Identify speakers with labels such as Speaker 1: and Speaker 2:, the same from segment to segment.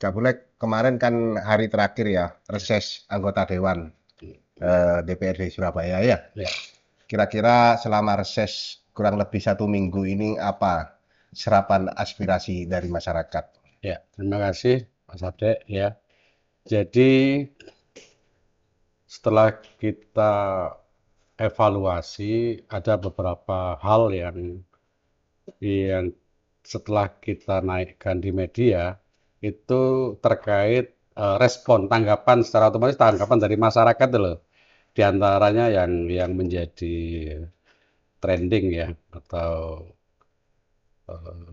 Speaker 1: Cak Bulek, kemarin kan hari terakhir ya, reses anggota Dewan DPRD Surabaya ya.
Speaker 2: Ya,
Speaker 1: Kira-kira selama reses kurang lebih 1 minggu ini apa serapan aspirasi dari masyarakat?
Speaker 2: ya, terima kasih Mas Abdek ya. Jadi setelah kita evaluasi ada beberapa hal yang setelah kita naikkan di media itu terkait respon tanggapan secara otomatis tanggapan dari masyarakat itu loh. Di antaranya yang menjadi trending ya atau eh,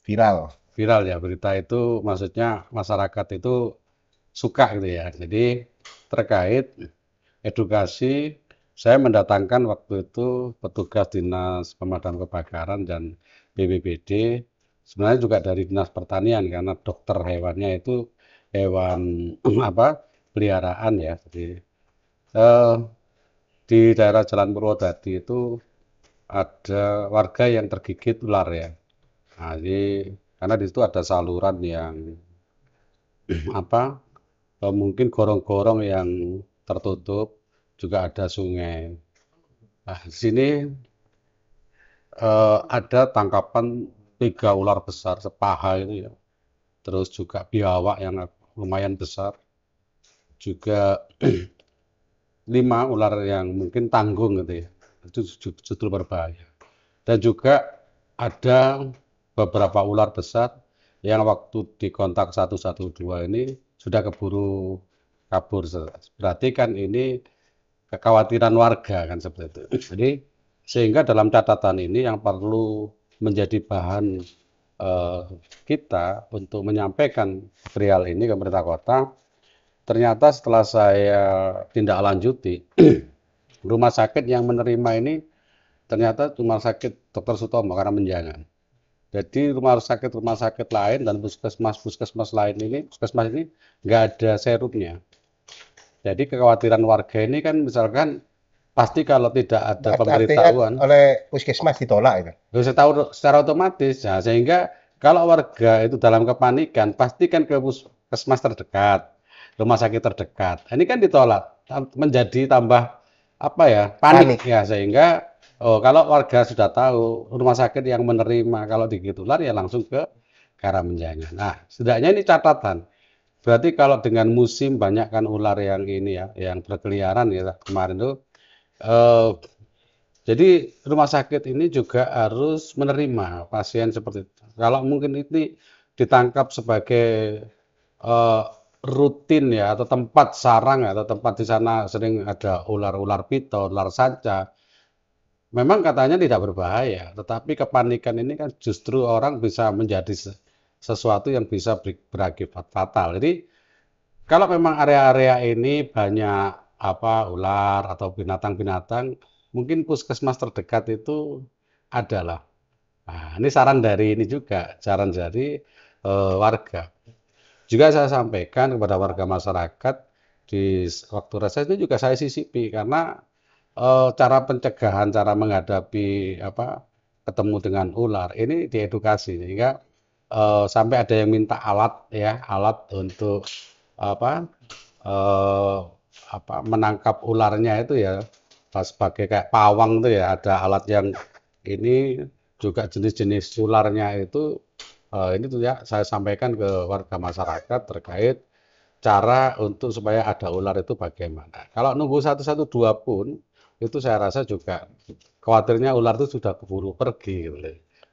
Speaker 1: Viral.
Speaker 2: viral ya berita itu maksudnya masyarakat itu suka gitu ya. Jadi terkait edukasi, saya mendatangkan waktu itu petugas Dinas Pemadam Kebakaran dan BPBD, sebenarnya juga dari Dinas Pertanian karena dokter hewannya itu hewan apa peliharaan ya. Jadi eh, di daerah Jalan Purwodadi itu ada warga yang tergigit ular ya. Nah, jadi karena di situ ada saluran yang apa mungkin gorong-gorong yang tertutup, juga ada sungai. Nah, di sini ada tangkapan 3 ular besar sepaha itu ya. Terus juga biawak yang lumayan besar, juga 5 ular yang mungkin tanggung gitu ya. Itu justru berbahaya. Dan juga ada beberapa ular besar yang waktu dikontak 112 ini sudah keburu kabur. Berarti kan ini kekhawatiran warga kan seperti itu. Jadi sehingga dalam catatan ini yang perlu menjadi bahan eh, kita untuk menyampaikan perihal ini ke pemerintah kota, ternyata setelah saya tindak lanjuti, rumah sakit yang menerima ini ternyata rumah sakit Dr. Sutomo karena menjangan. Jadi rumah sakit lain dan puskesmas lain ini, puskesmas ini nggak ada serumnya. Jadi kekhawatiran warga ini kan misalkan pasti kalau tidak ada
Speaker 1: Artinya
Speaker 2: pemberitahuan,
Speaker 1: oleh puskesmas ditolak itu.
Speaker 2: bisa tahu secara otomatis. Nah, sehingga kalau warga itu dalam kepanikan, pastikan ke puskesmas terdekat, rumah sakit terdekat. Ini kan ditolak, menjadi tambah apa ya, panik
Speaker 1: Panik.
Speaker 2: ya. Sehingga kalau warga sudah tahu rumah sakit yang menerima kalau digigit ular ya langsung ke Karangmenjangan. Nah, setidaknya ini catatan. Berarti kalau dengan musim banyak kan ular yang ini ya, yang berkeliaran ya kemarin tuh. Eh, jadi rumah sakit ini juga harus menerima pasien seperti itu. Kalau mungkin ini ditangkap sebagai eh, rutin ya atau tempat sarang atau tempat di sana sering ada ular-ular piton, ular sanca, memang katanya tidak berbahaya, tetapi kepanikan ini kan justru orang bisa menjadi sesuatu yang bisa berakibat fatal. Jadi kalau memang area-area ini banyak apa ular atau binatang-binatang, mungkin puskesmas terdekat itu adalah. Nah, ini saran dari ini juga, saran dari warga. Juga saya sampaikan kepada warga masyarakat di waktu reses itu juga saya sisipi karena cara pencegahan, cara menghadapi apa ketemu dengan ular ini diedukasi sehingga sampai ada yang minta alat ya, alat untuk apa eh, menangkap ularnya itu ya sebagai kayak pawang tuh ya ada alat yang ini juga jenis-jenis ularnya itu ini tuh ya saya sampaikan ke warga masyarakat terkait cara untuk supaya ada ular itu bagaimana. Kalau nunggu 112 pun itu saya rasa juga khawatirnya ular itu sudah keburu pergi gitu.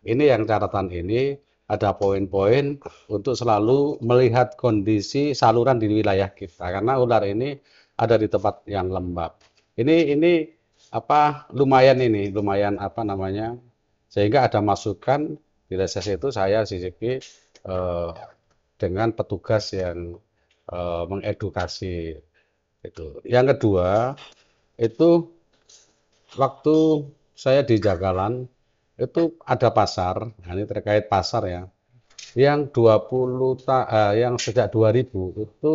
Speaker 2: Ini yang catatan ini ada poin-poin untuk selalu melihat kondisi saluran di wilayah kita karena ular ini ada di tempat yang lembab. Ini apa lumayan apa namanya sehingga ada masukan di reses itu saya sisiki dengan petugas yang mengedukasi itu. Yang kedua itu waktu saya di Jagalan itu ada pasar, nah ini terkait pasar ya, yang yang sejak 2000 itu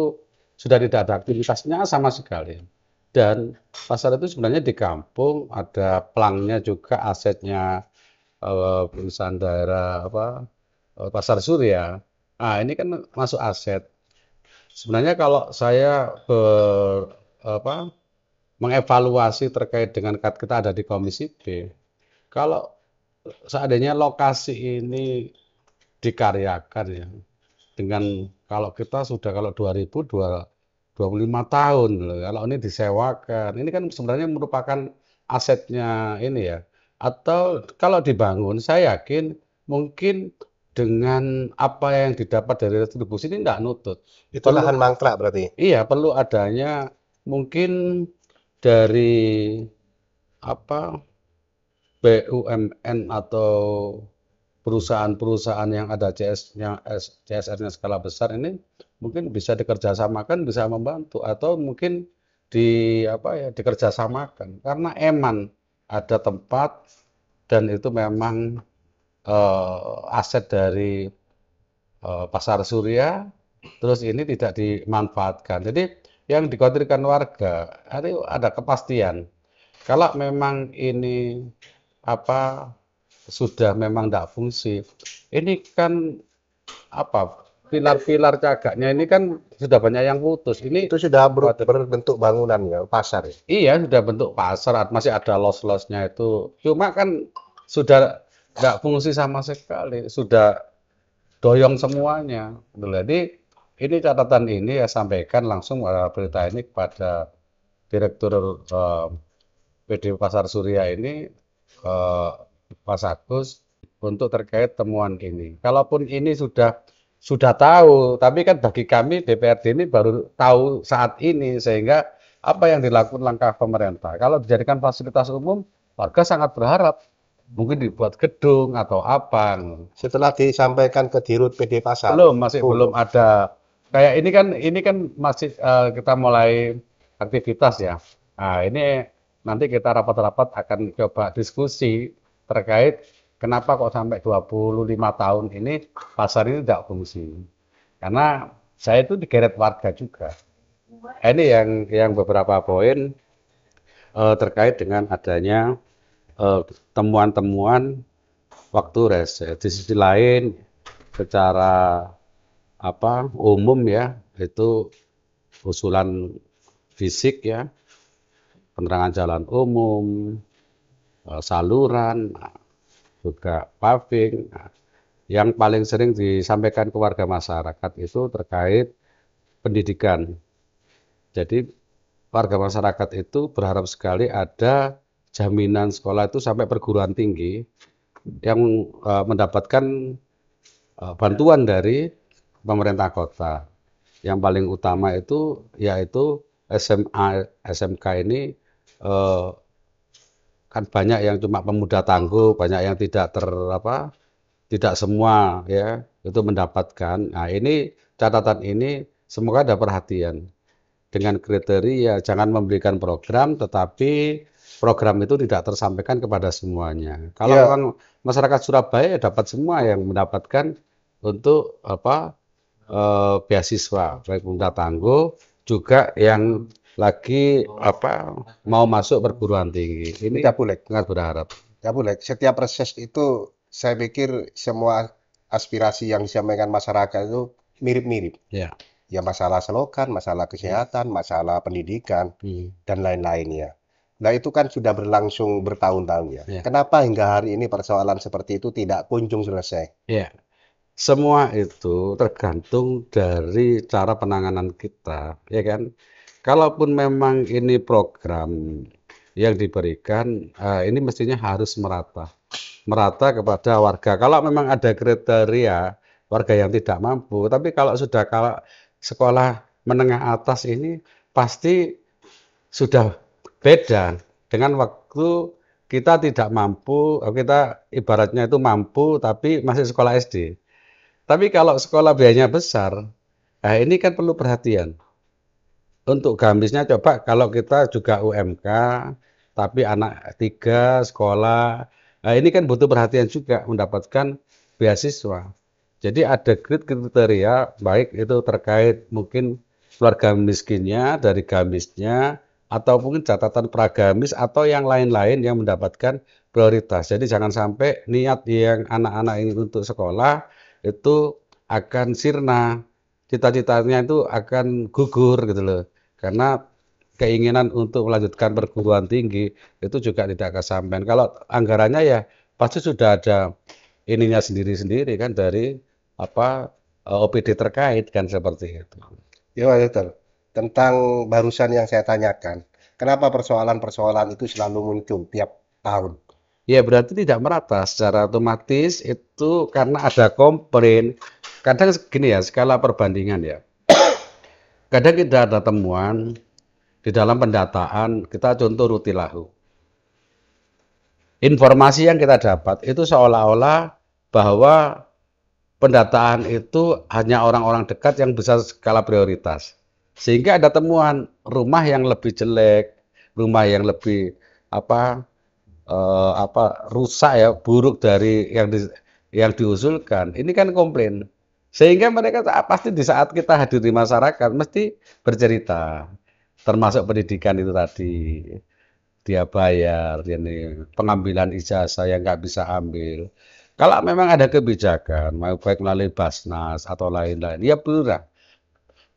Speaker 2: sudah tidak ada aktivitasnya sama sekali. Dan pasar itu sebenarnya di kampung, ada pelangnya juga asetnya perusahaan daerah apa Pasar Surya. Ini kan masuk aset. Sebenarnya kalau saya apa, mengevaluasi terkait dengan kita ada di Komisi B, kalau seandainya lokasi ini dikaryakan ya, dengan kalau kita sudah kalau 2025 tahun loh, kalau ini disewakan, ini kan sebenarnya merupakan asetnya ini ya. Atau kalau dibangun, saya yakin mungkin dengan apa yang didapat dari retribusi ini tidak nutut.
Speaker 1: Itu
Speaker 2: Perlu,
Speaker 1: lahan mangkrak berarti.
Speaker 2: iya perlu adanya mungkin dari apa BUMN atau perusahaan-perusahaan yang ada CSR-nya skala besar ini mungkin bisa dikerjasamakan, bisa membantu atau mungkin di apa ya dikerjasamakan karena eman ada tempat dan itu memang aset dari pasar surya, terus ini tidak dimanfaatkan. Jadi yang dikhawatirkan warga, ada kepastian. Kalau memang ini apa sudah memang tidak fungsi, ini kan apa pilar-pilar cagaknya ini kan sudah banyak yang putus. Ini
Speaker 1: Itu sudah
Speaker 2: khawatir.
Speaker 1: berbentuk bangunan ya, pasar ya.
Speaker 2: Iya sudah bentuk pasar, masih ada los-losnya itu. Cuma kan sudah nggak fungsi sama sekali, sudah doyong semuanya. Jadi ini catatan ini ya sampaikan langsung berita ini kepada Direktur PD Pasar Surya ini eh, Mas Agus untuk terkait temuan ini. Kalaupun ini sudah tahu, tapi kan bagi kami DPRD ini baru tahu saat ini sehingga apa yang dilakukan langkah pemerintah. Kalau dijadikan fasilitas umum, warga sangat berharap mungkin dibuat gedung atau apa.
Speaker 1: Setelah disampaikan ke Dirut PD Pasar.
Speaker 2: Masih
Speaker 1: Oh,
Speaker 2: belum ada. Kayak ini kan masih kita mulai aktivitas ya. Nah, ini nanti kita rapat-rapat akan coba diskusi terkait kenapa kok sampai 25 tahun ini pasar ini tidak fungsi. Karena saya itu digeret warga juga. Ini yang beberapa poin terkait dengan adanya temuan-temuan waktu reses. Di sisi lain, secara apa umum ya itu usulan fisik ya penerangan jalan umum, saluran, juga paving. Nah, yang paling sering disampaikan ke warga masyarakat itu terkait pendidikan. Jadi warga masyarakat itu berharap sekali ada jaminan sekolah itu sampai perguruan tinggi yang mendapatkan bantuan dari pemerintah kota. Yang paling utama itu yaitu SMA, SMK ini eh, kan banyak yang cuma pemuda tangguh, banyak yang tidak semua ya itu mendapatkan. Nah, ini catatan ini semoga ada perhatian dengan kriteria jangan memberikan program tetapi program itu tidak tersampaikan kepada semuanya. Kalau
Speaker 1: ya,
Speaker 2: orang masyarakat Surabaya ya dapat semua yang mendapatkan untuk beasiswa baik pemuda tangguh juga yang lagi mau masuk perguruan tinggi. Ini
Speaker 1: Capulek.
Speaker 2: sangat berharap.
Speaker 1: Capulek. Setiap reses itu saya pikir semua aspirasi yang disampaikan masyarakat itu mirip-mirip.
Speaker 2: Ya.
Speaker 1: Ya masalah selokan, masalah kesehatan, masalah pendidikan,
Speaker 2: Hmm.
Speaker 1: dan lain-lainnya. Nah itu kan sudah berlangsung bertahun-tahun ya.
Speaker 2: Ya.
Speaker 1: Kenapa hingga hari ini persoalan seperti itu tidak kunjung selesai?
Speaker 2: Ya. Semua itu tergantung dari cara penanganan kita, ya kan? Kalaupun memang ini program yang diberikan, ini mestinya harus merata kepada warga. Kalau memang ada kriteria warga yang tidak mampu, tapi kalau sekolah menengah atas ini pasti sudah beda dengan waktu kita tidak mampu, kita ibaratnya itu mampu tapi masih sekolah SD. Tapi kalau sekolah biayanya besar, nah ini kan perlu perhatian. Untuk gamisnya coba kalau kita juga UMK, tapi anak 3 sekolah, nah ini kan butuh perhatian juga mendapatkan beasiswa. Jadi ada kriteria, baik itu terkait mungkin keluarga miskinnya, dari gamisnya, atau mungkin catatan pragamis, atau yang lain-lain yang mendapatkan prioritas. Jadi jangan sampai niat yang anak-anak ini untuk sekolah, itu akan sirna, cita-citanya itu akan gugur gitu loh. Karena keinginan untuk melanjutkan perguruan tinggi itu juga tidak kesampaian. Kalau anggarannya ya pasti sudah ada ininya sendiri-sendiri kan dari apa OPD terkait kan seperti itu.
Speaker 1: Ya, Pak Dokter. Tentang barusan yang saya tanyakan, kenapa persoalan-persoalan itu selalu muncul tiap tahun?
Speaker 2: Ya berarti tidak merata secara otomatis itu karena ada komplain. Kadang gini ya, skala perbandingan ya. Kadang kita ada temuan di dalam pendataan, kita contoh Rutilahu. Informasi yang kita dapat itu seolah-olah bahwa pendataan itu hanya orang-orang dekat yang bisa skala prioritas. Sehingga ada temuan rumah yang lebih jelek, rumah yang lebih apa rusak ya, buruk dari yang diusulkan. Ini kan komplain. Sehingga mereka pasti di saat kita hadir di masyarakat mesti bercerita. Termasuk pendidikan itu tadi. Dia bayar, ini pengambilan ijazah yang nggak bisa ambil. Kalau memang ada kebijakan, mau baik melalui Basnas atau lain-lain, ya pure.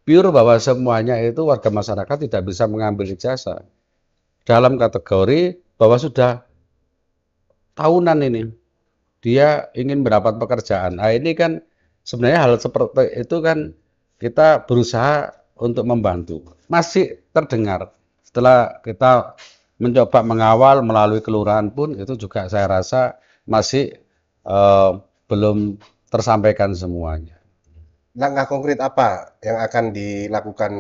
Speaker 2: Pure bahwa semuanya itu warga masyarakat tidak bisa mengambil ijazah. Dalam kategori bahwa sudah tahunan ini, dia ingin mendapat pekerjaan. Nah ini kan sebenarnya hal seperti itu kan kita berusaha untuk membantu. Masih terdengar. Setelah kita mencoba mengawal melalui kelurahan pun itu juga saya rasa masih belum tersampaikan semuanya.
Speaker 1: Langkah konkret apa yang akan dilakukan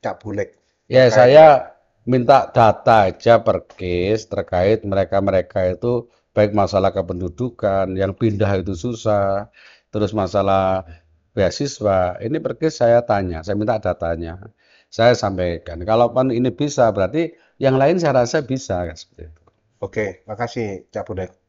Speaker 1: Cak Bulek
Speaker 2: Ya
Speaker 1: terkait
Speaker 2: saya
Speaker 1: dengan
Speaker 2: minta data aja per case terkait mereka-mereka itu baik masalah kependudukan yang pindah itu susah, terus masalah beasiswa. Ini per case saya tanya, saya minta datanya. Saya sampaikan. Kalaupun ini bisa berarti yang lain saya rasa bisa kan seperti itu.
Speaker 1: Oke, makasih Cak Bulek.